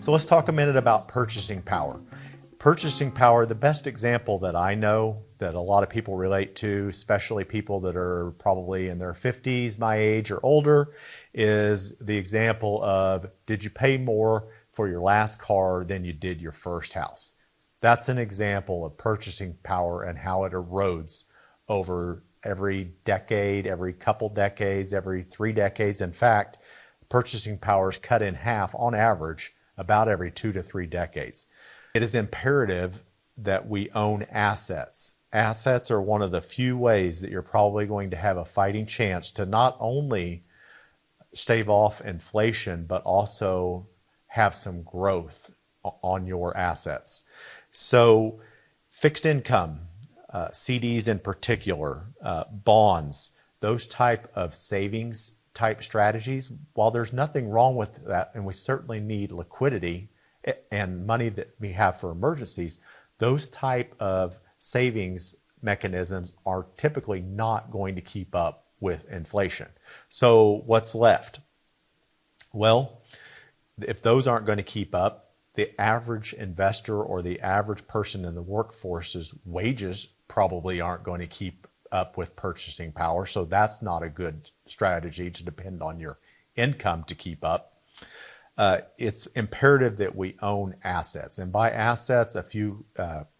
So let's talk a minute about purchasing power. Purchasing power, the best example that I know that a lot of people relate to, especially people that are probably in their 50s, my age or older, is the example of, did you pay more for your last car than you did your first house? That's an example of purchasing power and how it erodes over every decade, every couple decades, every 3 decades. In fact, purchasing power is cut in half on average about every 2 to 3 decades. It is imperative that we own assets. Assets are one of the few ways that you're probably going to have a fighting chance to not only stave off inflation, but also have some growth on your assets. So fixed income, CDs in particular, bonds, those type of savings type strategies, while there's nothing wrong with that, and we certainly need liquidity and money that we have for emergencies, those type of savings mechanisms are typically not going to keep up with inflation. So what's left? Well, if those aren't going to keep up, the average investor or the average person in the workforce's wages probably aren't going to keep up with purchasing power. So that's not a good strategy to depend on your income to keep up. It's imperative that we own assets. And by assets, a few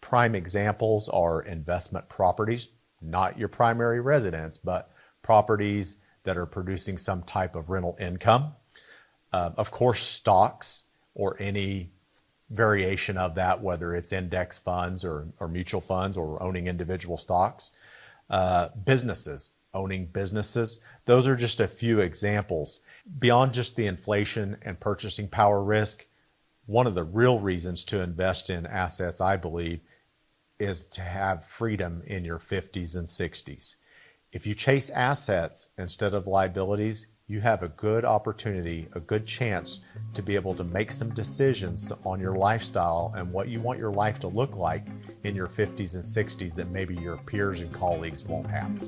prime examples are investment properties, not your primary residence, but properties that are producing some type of rental income. Of course, stocks or any variation of that, whether it's index funds or mutual funds or owning individual stocks. Businesses, owning businesses. Those are just a few examples. Beyond just the inflation and purchasing power risk, one of the real reasons to invest in assets, I believe, is to have freedom in your 50s and 60s. If you chase assets instead of liabilities, you have a good opportunity, a good chance to be able to make some decisions on your lifestyle and what you want your life to look like in your 50s and 60s that maybe your peers and colleagues won't have.